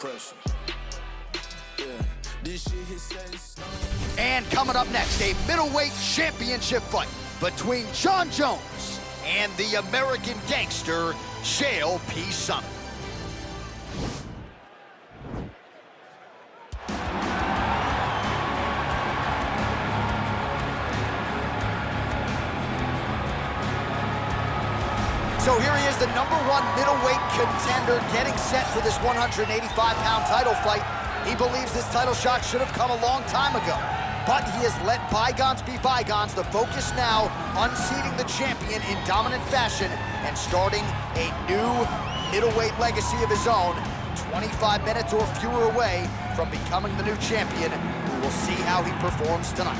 pressure. Yeah. This shit hit set in stone. And coming up next, a middleweight championship fight between Jon Jones and the American gangster, Chael P. Sonnen. So here he is, the #1 middleweight contender, getting set for this 185-pound title fight. He believes this title shot should have come a long time ago, but he has let bygones be bygones. The focus now, unseating the champion in dominant fashion and starting a new middleweight legacy of his own, 25 minutes or fewer away from becoming the new champion. We will see how he performs tonight.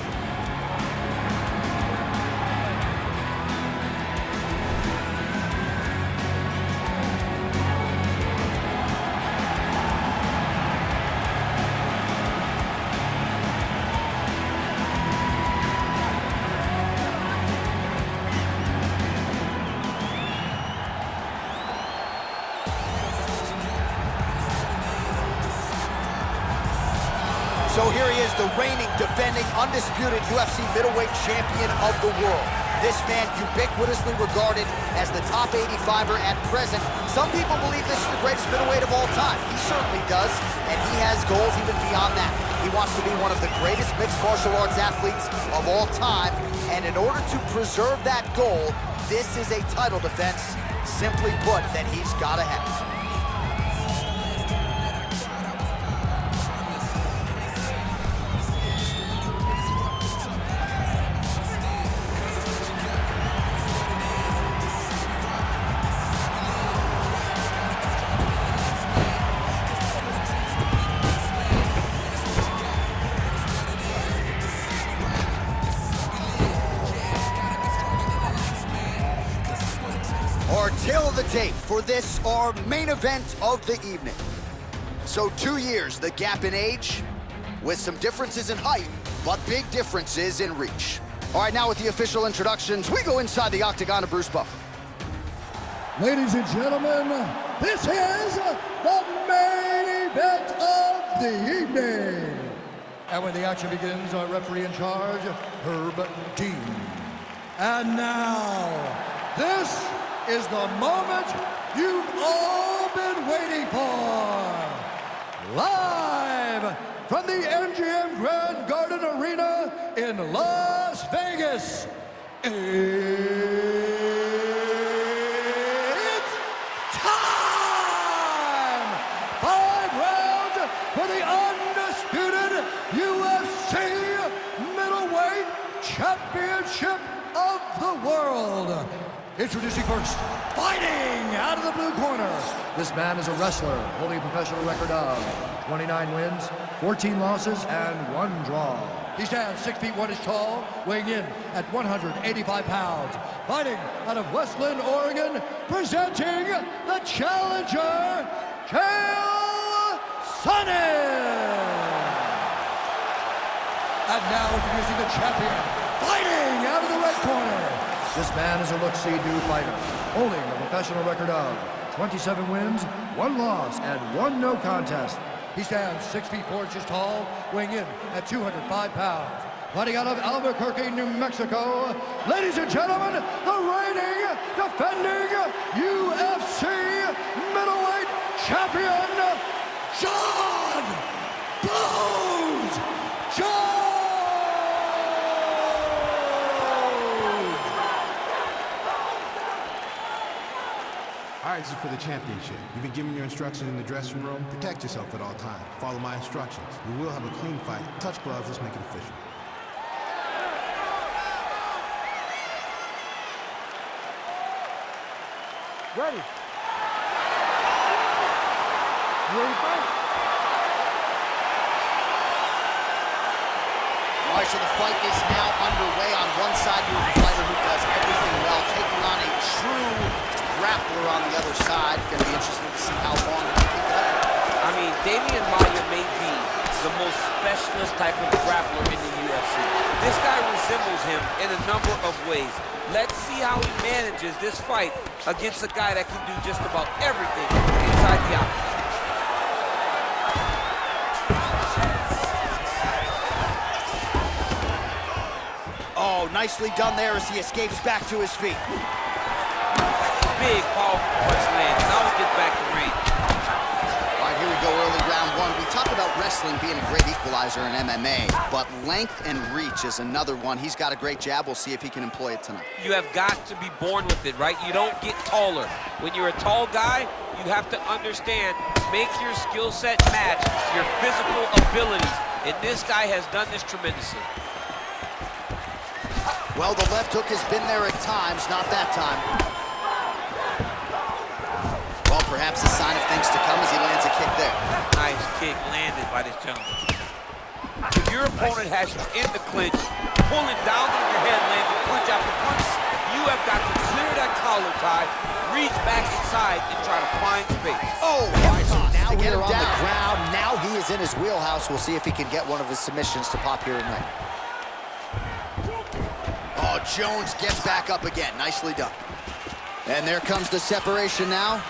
So here he is, the reigning, defending, undisputed UFC middleweight champion of the world. This man ubiquitously regarded as the top 85er at present. Some people believe this is the greatest middleweight of all time. He certainly does, and he has goals even beyond that. He wants to be one of the greatest mixed martial arts athletes of all time, and in order to preserve that goal, this is a title defense, simply put, that he's got to have. Our tale of the tape for this, our main event of the evening. So 2 years, the gap in age, with some differences in height, but big differences in reach. All right, now with the official introductions, we go inside the octagon of Bruce Buffer. Ladies and gentlemen, this is the main event of the evening. And when the action begins, our referee in charge, Herb Dean. And now, this is the moment you've all been waiting for. Live from the MGM Grand Garden Arena in Las Vegas. It's time! 5 rounds for the undisputed UFC Middleweight Championship of the world. Introducing first, fighting out of the blue corner. This man is a wrestler, holding a professional record of 29 wins, 14 losses, and 1 draw. He stands 6 feet 1 inch tall, weighing in at 185 pounds. Fighting out of Westland, Oregon, presenting the challenger, Chael Sonnen. And now introducing the champion, fighting out of the red corner. This man is a look-see-do fighter, holding a professional record of 27 wins, 1 loss, and 1 no contest. He stands 6 feet 4 inches tall, weighing in at 205 pounds. Fighting out of Albuquerque, New Mexico, ladies and gentlemen, the reigning, defending UFC middleweight champion, Jon Jones! All right, this is for the championship. You've been given your instructions in the dressing room. Protect yourself at all times. Follow my instructions. We will have a clean fight. Touch gloves, let's make it official. Ready. You ready to fight? All right, so the fight is now underway. On one side, you have a fighter who does everything well, taking on a true grappler on the other side. Going to be interesting to see how long he can keep it up. I mean, Damian Maia may be the most specialist type of grappler in the UFC. This guy resembles him in a number of ways. Let's see how he manages this fight against a guy that can do just about everything inside the octagon. nicely done there as he escapes back to his feet. Big, powerful punch lands. Now he gets back to range. All right, here we go, early round one. We talk about wrestling being a great equalizer in MMA, but length and reach is another one. He's got a great jab. We'll see if he can employ it tonight. You have got to be born with it, right? You don't get taller. When you're a tall guy, you have to understand, make your skill set match your physical abilities. And this guy has done this tremendously. Well, the left hook has been there at times, not that time. Well, perhaps a sign of things to come as he lands a kick there. Nice kick landed by this gentleman. If your opponent has you in the clinch, pulling down on your head, landing punch after punch, you have got to clear that collar tie, reach back inside, and try to find space. Oh, all right, so now we are on the ground. Now he is in his wheelhouse. We'll see if he can get one of his submissions to pop here tonight. Oh, Jones gets back up again. Nicely done. And there comes the separation now.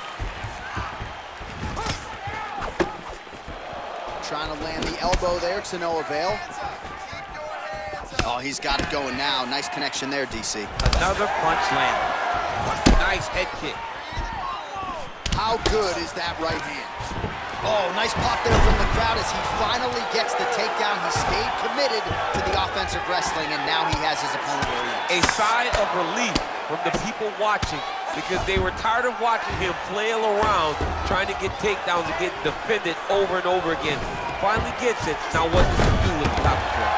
Trying to land the elbow there to no avail. Oh, he's got it going now. Nice connection there, DC. Another punch landed. Nice head kick. How good is that right hand? Oh, nice pop there from the crowd as he finally gets the takedown. He stayed committed to the offensive wrestling, and now he has his opponent where he is. A sigh of relief from the people watching because they were tired of watching him flail around trying to get takedowns and get defended over and over again. Finally gets it. Now what does he do with the top control?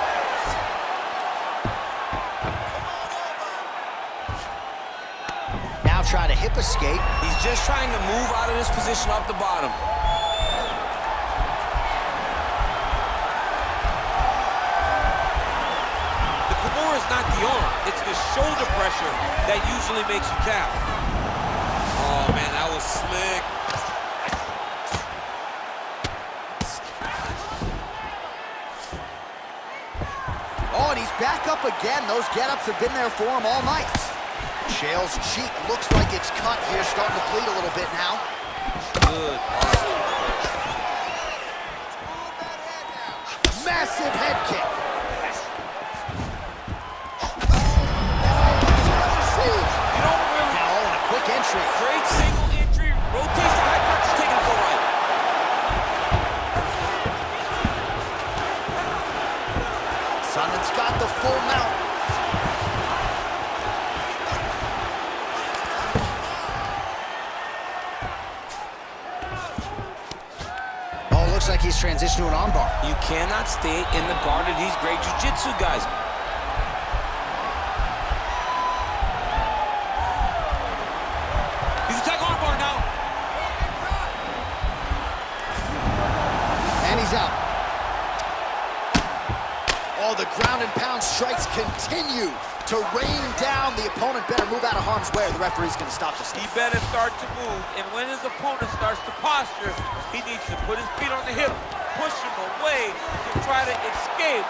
Now try to hip escape. He's just trying to move out of this position off the bottom. It's not the arm, it's the shoulder pressure that usually makes you tap. Oh man, that was slick. Oh, and he's back up again. Those get-ups have been there for him all night. Chael's cheek looks like it's cut here, starting to bleed a little bit now. Good. Massive head kick. Entry. Great single entry, rotates the high punch, taking it full right. Sonnen's got the full mount. Oh, looks like he's transitioned to an armbar. You cannot stay in the guard of these great jiu-jitsu guys. Out. Oh, the ground and pound strikes continue to rain down. The opponent better move out of harm's way or the referee's going to stop this. He better start to move, and when his opponent starts to posture, he needs to put his feet on the hip, push him away to try to escape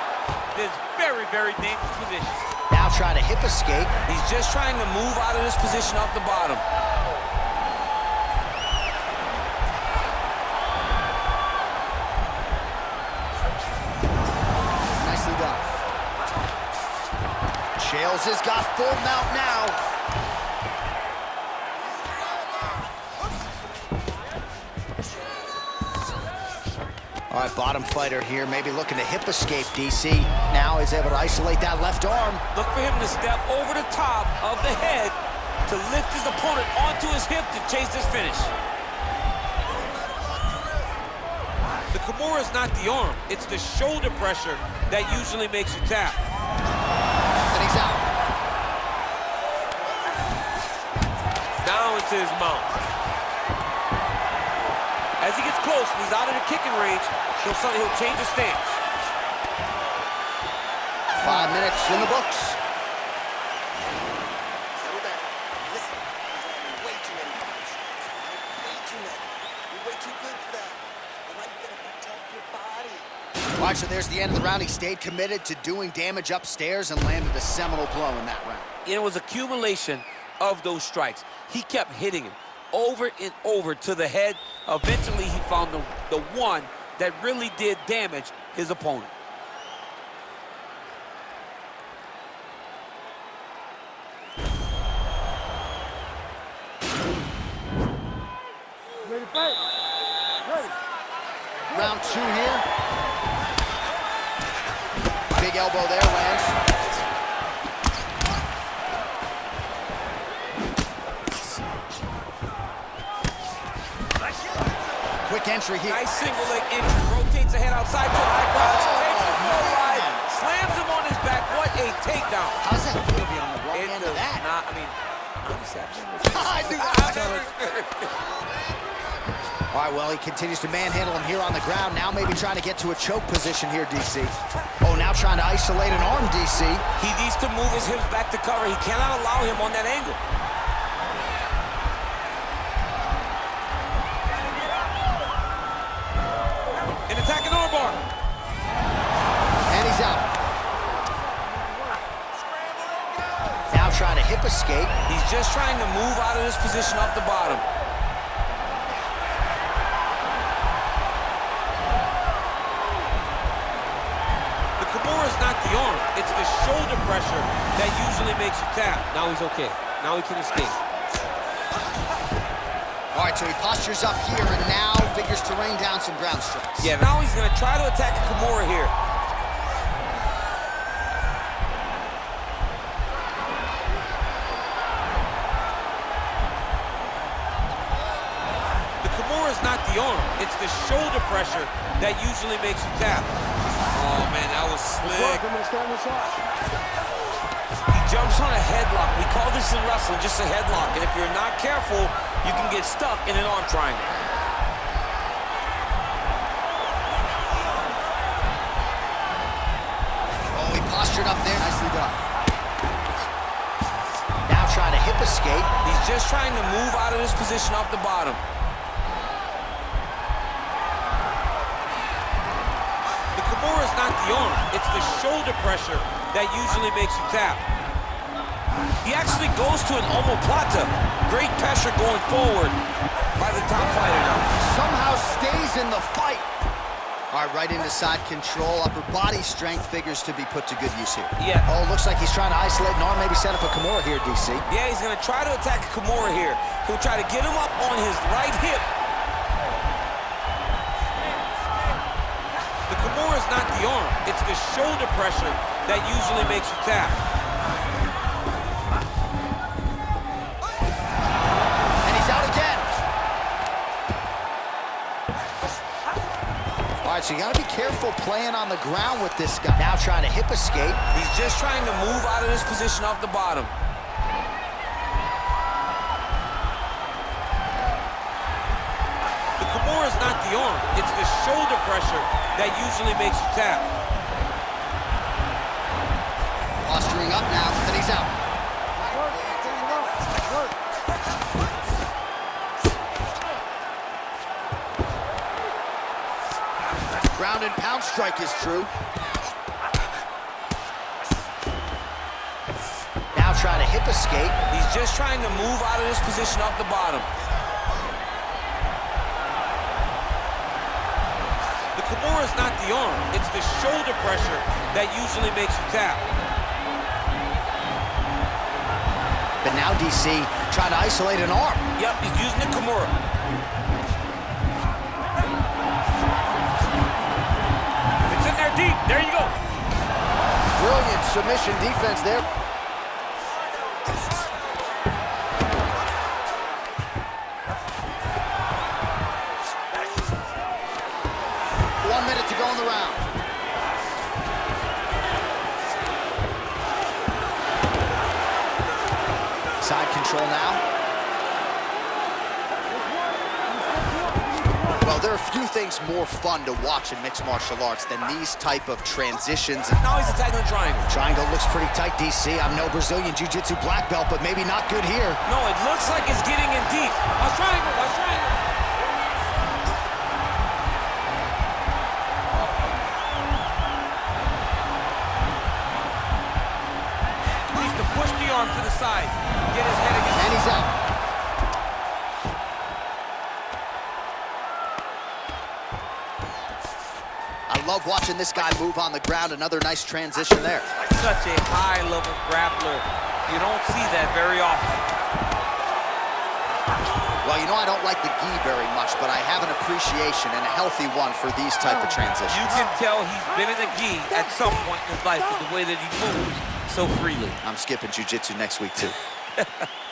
this very, very dangerous position. Now try to hip escape. He's just trying to move out of this position off the bottom. Chaels has got full mount now. All right, bottom fighter here, maybe looking to hip escape. DC now is able to isolate that left arm. Look for him to step over the top of the head to lift his opponent onto his hip to chase this finish. The Kimura is not the arm, it's the shoulder pressure that usually makes you tap. And he's out. Now into his mount. As he gets close and he's out of the kicking range, he'll change his stance. 5 minutes in the books. Settle down. Listen, there's way too many body shots. Way too many. You're way too good for that. All right, you gotta protect your body. All right, so there's the end of the round. He stayed committed to doing damage upstairs and landed a seminal blow in that round. It was accumulation of those strikes. He kept hitting him over and over to the head. Eventually, he found the one that really did damage his opponent. Ready to fight? Ready. Round 2 here. Big elbow there, lands. Quick entry here. Nice single leg entry. Rotates the head outside to a high cross. Takes him for a ride. Slams him on his back. What a takedown. How's that feel to be on the wrong end of that? I mean, honestly, I do All right, well, he continues to manhandle him here on the ground. Now maybe trying to get to a choke position here, DC. Oh, now trying to isolate an arm, DC. He needs to move his hips back to cover. He cannot allow him on that angle. An attacking armbar. And he's out. Now trying to hip escape. He's just trying to move out of this position off the bottom. Kimura's not the arm, it's the shoulder pressure that usually makes you tap. Now he's okay. Now he can escape. All right, so he postures up here and now figures to rain down some ground strikes. Yeah, now he's gonna try to attack Kimura here. The Kimura's not the arm, it's the shoulder pressure that usually makes you tap. Oh, man, that was slick. I'm going to stand this off. He jumps on a headlock. We call this in wrestling just a headlock. And if you're not careful, you can get stuck in an arm triangle. Oh, he postured up there. Nicely done. Now trying to hip escape. He's just trying to move out of this position off the bottom. Kimura's not the arm, it's the shoulder pressure that usually makes you tap. He actually goes to an omoplata. Great pressure going forward by the top fighter now. Somehow stays in the fight. All right, right into side control. Upper body strength figures to be put to good use here. Yeah. Oh, looks like he's trying to isolate an arm, maybe set up a Kimura here, DC. Yeah, he's gonna try to attack Kimura here. He'll try to get him up on his right hip. The Kimura's not the arm, it's the shoulder pressure that usually makes you tap. And he's out again. All right, so you gotta be careful playing on the ground with this guy. Now trying to hip escape. He's just trying to move out of this position off the bottom. Kimura's not the arm, it's the shoulder pressure that usually makes you tap. Posturing up now, and he's out. Ground and pound strike is true. Now trying to hip escape. He's just trying to move out of this position off the bottom. Kimura's not the arm, it's the shoulder pressure that usually makes you tap. But now DC trying to isolate an arm. Yep, he's using the Kimura. It's in there deep, there you go. Brilliant submission defense there. To go in the round. Side control now. Well, there are few things more fun to watch in mixed martial arts than these type of transitions. Now he's attacking the triangle. Triangle looks pretty tight, DC. I'm no Brazilian Jiu-Jitsu black belt, but maybe not good here. No, it looks like it's getting in deep. A triangle, a triangle. To the side, get his head against. And he's out. I love watching this guy move on the ground. Another nice transition there. Such a high-level grappler. You don't see that very often. Well, you know I don't like the gi very much, but I have an appreciation and a healthy one for these type of transitions. You can tell he's been in the gi at some point in his life with the way that he moves so freely. I'm skipping jiu-jitsu next week, too.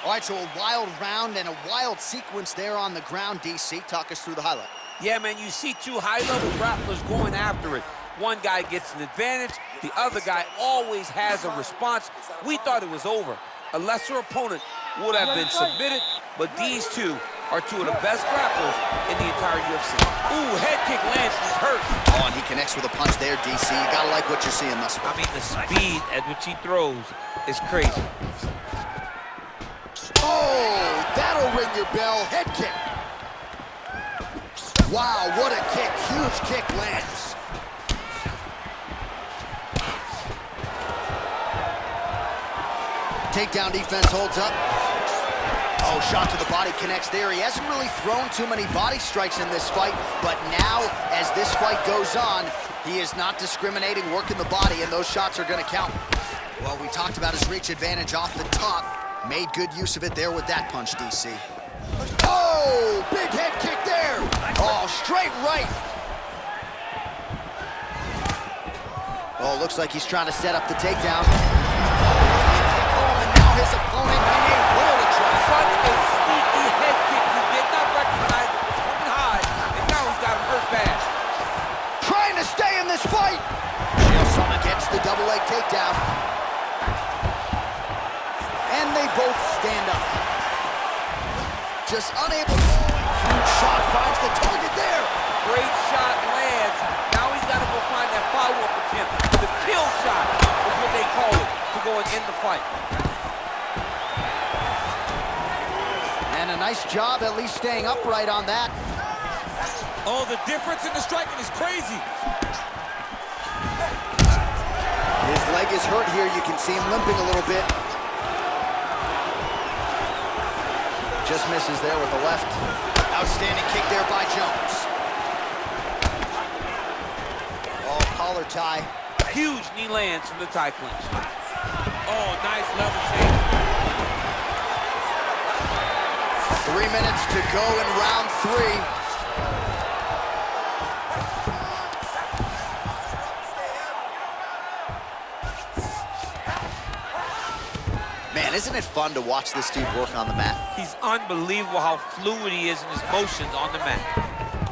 All right, so a wild round and a wild sequence there on the ground, DC. Talk us through the highlight. Yeah, man, you see two high-level grapplers going after it. One guy gets an advantage, the other guy always has a response. We thought it was over. A lesser opponent would have been submitted, but these two are two of the best grapplers in the entire UFC. Ooh, head kick lands, he's hurt. Oh, and he connects with a punch there, DC. You gotta like what you're seeing thus far. I mean, the speed at which he throws is crazy. Oh, that'll ring your bell. Head kick. Wow, what a kick. Huge kick lands. Takedown defense holds up. Oh, shot to the body connects there. He hasn't really thrown too many body strikes in this fight, but now, as this fight goes on, he is not discriminating, working the body, and those shots are going to count. Well, we talked about his reach advantage off the top. Made good use of it there with that punch, DC. Oh, big head kick there. Oh, straight right. Oh, looks like he's trying to set up the takedown. And now his opponent in a world of trouble. Such a sneaky head kick. He did not recognize it was coming high, and now he's got him hurt bad. Trying to stay in this fight. Chael Sonnen gets the double leg takedown. And they both stand up. Just unable to... Huge shot finds the target there. Great shot lands. Now he's got to go find that follow-up attempt. The kill shot is what they call it to go and end the fight. And a nice job at least staying upright on that. Oh, the difference in the striking is crazy. His leg is hurt here. You can see him limping a little bit. Just misses there with the left. Outstanding kick there by Jones. Oh, collar tie. Huge knee lands from the tie clinch. Oh, nice level change. 3 minutes to go in round 3. Man, isn't it fun to watch this dude work on the mat? He's unbelievable how fluid he is in his motions on the mat.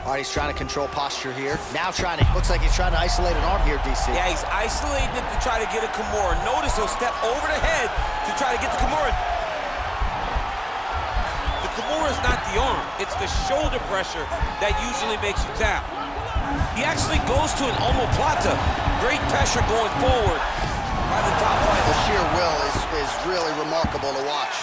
All right, he's trying to control posture here. Now looks like he's trying to isolate an arm here, DC. Yeah, he's isolating it to try to get a Kimura. Notice he'll step over the head to try to get the Kimura. The Kimura is not the arm. It's the shoulder pressure that usually makes you tap. He actually goes to an omoplata. Great pressure going forward by the top fighter. The sheer will is really remarkable to watch.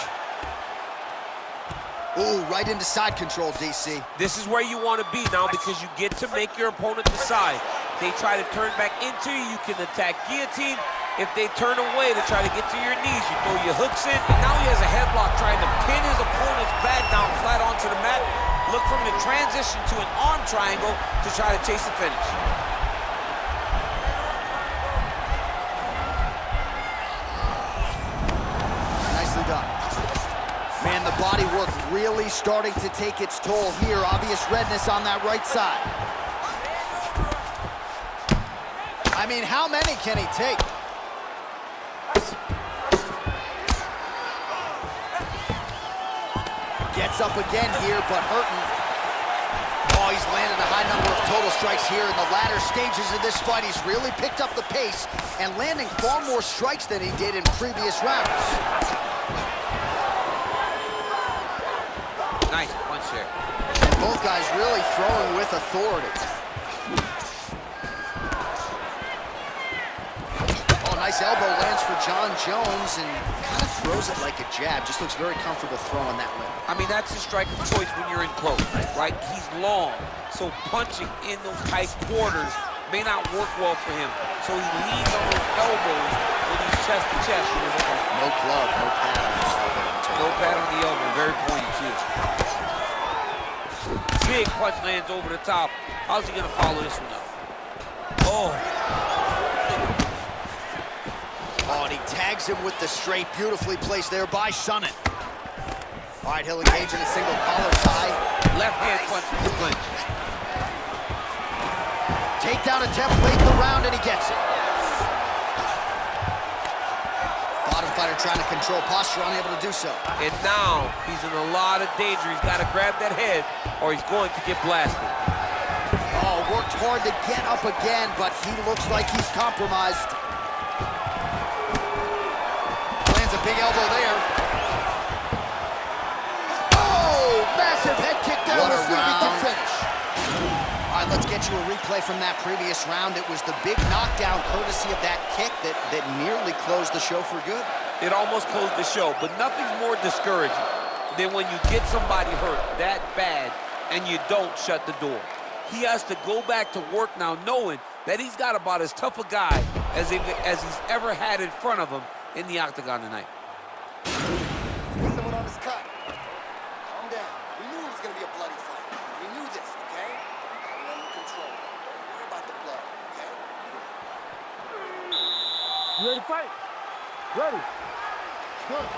Ooh, right into side control, DC. This is where you want to be now because you get to make your opponent decide. They try to turn back into you, you can attack guillotine. If they turn away to try to get to your knees, you throw your hooks in. And now he has a headlock trying to pin his opponent's back down flat onto the mat. Look for him to transition to an arm triangle to try to chase the finish. Nicely done. Man, the body work really starting to take its toll here. Obvious redness on that right side. I mean, how many can he take? Gets up again here, but hurting. Oh, he's landed a high number of total strikes here in the latter stages of this fight. He's really picked up the pace and landing far more strikes than he did in previous rounds. Nice punch there. And both guys really throwing with authority. Oh, nice elbow lands for John Jones and kind of throws it like a jab. Just looks very comfortable throwing that limb. I mean, that's a strike of choice when you're in close, right? He's long, so punching in those tight quarters may not work well for him. So he leans on those elbows when he's chest to chest with his opponent. No glove, no pad on the elbow. No pad on the elbow, very pointy too. Big punch lands over the top. How's he gonna follow this one up? Oh. Oh, and he tags him with the straight, beautifully placed there by Sonnen. All right, he'll engage in a single collar tie. Left hand punch from the clinch. Takedown attempt late in the round, and he gets it. Bottom fighter trying to control posture, unable to do so. And now he's in a lot of danger. He's got to grab that head or he's going to get blasted. Oh, worked hard to get up again, but he looks like he's compromised. Lands a big elbow there. Oh, massive head kick there. What a round. Finish. All right, let's get you a replay from that previous round. It was the big knockdown courtesy of that kick that nearly closed the show for good. It almost closed the show, but nothing's more discouraging than when you get somebody hurt that bad and you don't shut the door. He has to go back to work now knowing that he's got about as tough a guy as he's ever had in front of him in the octagon tonight. Someone on his cut. Calm down. We knew it was going to be a bloody fight. We knew this, okay? We're under control. Don't worry about the blood, okay? You ready to fight? Ready. Good.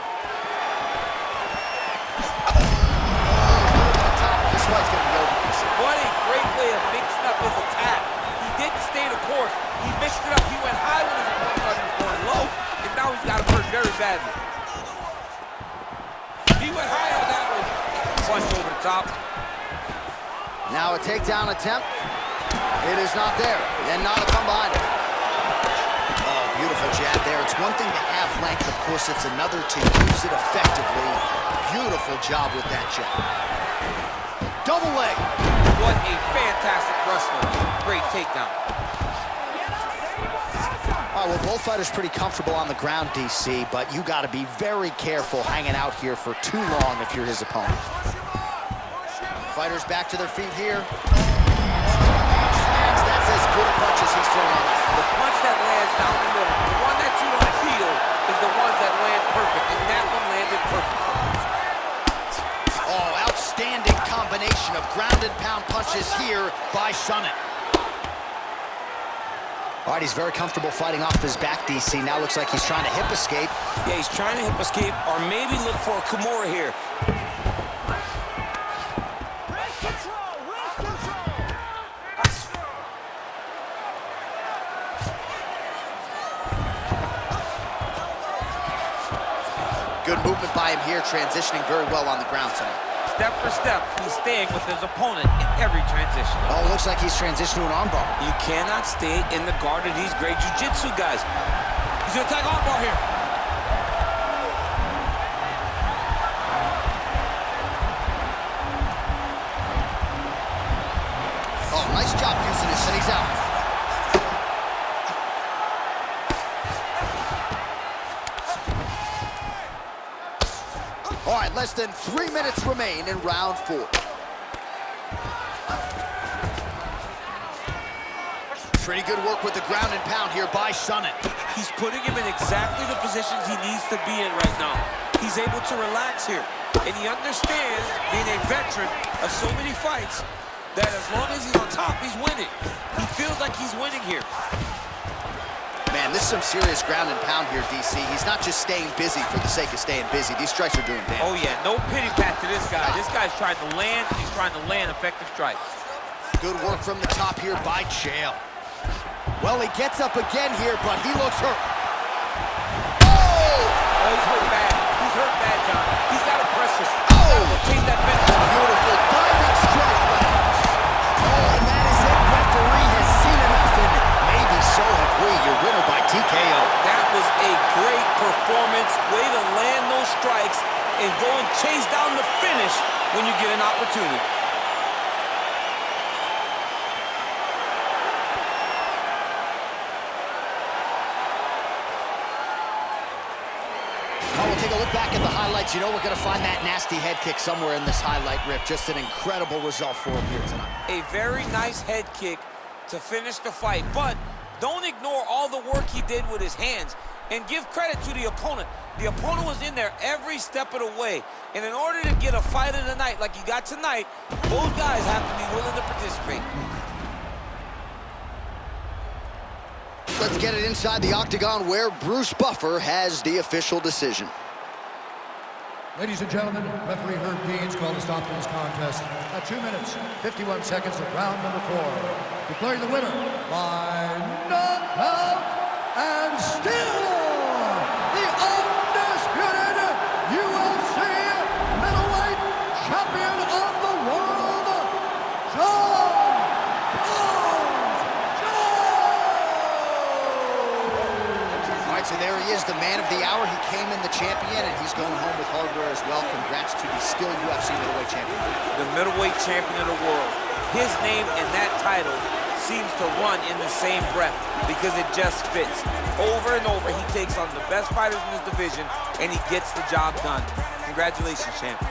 This fight's gonna be over. What a great way of mixing up his attack. He didn't stay the course. He mixed it up. He went high when his opponent thought he was going low, and now he's got him hurt very badly. He went high on that one. Punched over the top. Now a takedown attempt. It is not there, and not a come behind it. Oh, beautiful jab there. It's one thing to have length, of course. It's another to use it effectively. Beautiful job with that jab. Double leg. What a fantastic wrestler. Great takedown. All right, well, both fighters pretty comfortable on the ground, DC, but you got to be very careful hanging out here for too long if you're his opponent. Fighters back to their feet here. That's as good a punch as he's thrown on us. The punch that lands down the middle, the one that you don't feel, is the ones that land perfect, and that one landed perfect. Oh, outstanding combination of ground and pound punches here by Sonnen. All right, he's very comfortable fighting off his back, DC. Now looks like he's trying to hip escape. Yeah, he's trying to hip escape or maybe look for a Kimura here. Good movement by him here, transitioning very well on the ground tonight. Step for step, he's staying with his opponent in every transition. Oh, looks like he's transitioned to an armbar. You cannot stay in the guard of these great jiu-jitsu guys. He's gonna attack armbar here. Oh, nice job using this, and he's out. All right, less than 3 minutes remain in round 4. Pretty good work with the ground and pound here by Sonnen. He's putting him in exactly the positions he needs to be in right now. He's able to relax here, and he understands, being a veteran of so many fights, that as long as he's on top, he's winning. He feels like he's winning here. Man, this is some serious ground and pound here, DC. He's not just staying busy for the sake of staying busy. These strikes are doing damage. Oh, yeah, no pity pat to this guy. This guy's trying to land, and he's trying to land effective strikes. Good work from the top here by Chael. Well, he gets up again here, but he looks hurt. Oh! Oh, he's hurt bad. He's hurt bad, John. He's got to press him. Oh! He's got to rotate that finish. Beautiful diving strike. Oh, and that is it. Referee has seen enough, and maybe so have we. Your winner by TKO. That was a great performance. Way to land those strikes and go and chase down the finish when you get an opportunity. Oh, we'll take a look back at the highlights. You know we're going to find that nasty head kick somewhere in this highlight rip. Just an incredible result for him here tonight. A very nice head kick to finish the fight, but don't ignore all the work he did with his hands and give credit to the opponent. The opponent was in there every step of the way, and in order to get a fight of the night like you got tonight, both guys have to be willing to participate. Let's get it inside the octagon where Bruce Buffer has the official decision. Ladies and gentlemen, referee Herb Dean's called a stop to this contest at 2 minutes, 51 seconds of round number 4. Declaring the winner by knockout and still the undisputed UFC middleweight champion of the world, So there he is, the man of the hour. He came in the champion, and he's going home with hardware as well. Congrats to the still UFC middleweight champion. The middleweight champion of the world. His name and that title seems to run in the same breath because it just fits. Over and over, he takes on the best fighters in his division, and he gets the job done. Congratulations, champion.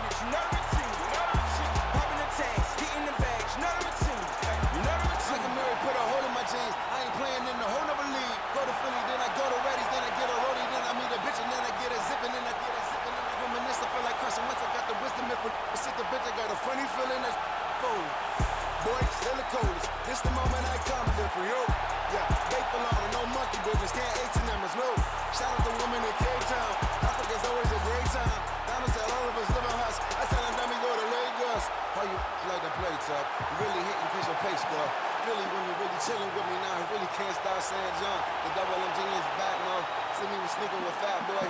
Funny feeling that's cold. Boy, still the coldest. This the moment I come for you. Yeah, they belong, no monkey business. Can't 18 numbers, no. Shout out the woman in Cape Town. I think it's always a great time. Down said all of us live in huts. I said let me go to Lagos. How you like to play tough? You really hitting cause your pace, girl. Really when you're really chilling with me now, I really can't stop saying John. The double MG is back, no. See me sneaking with Fat Boy.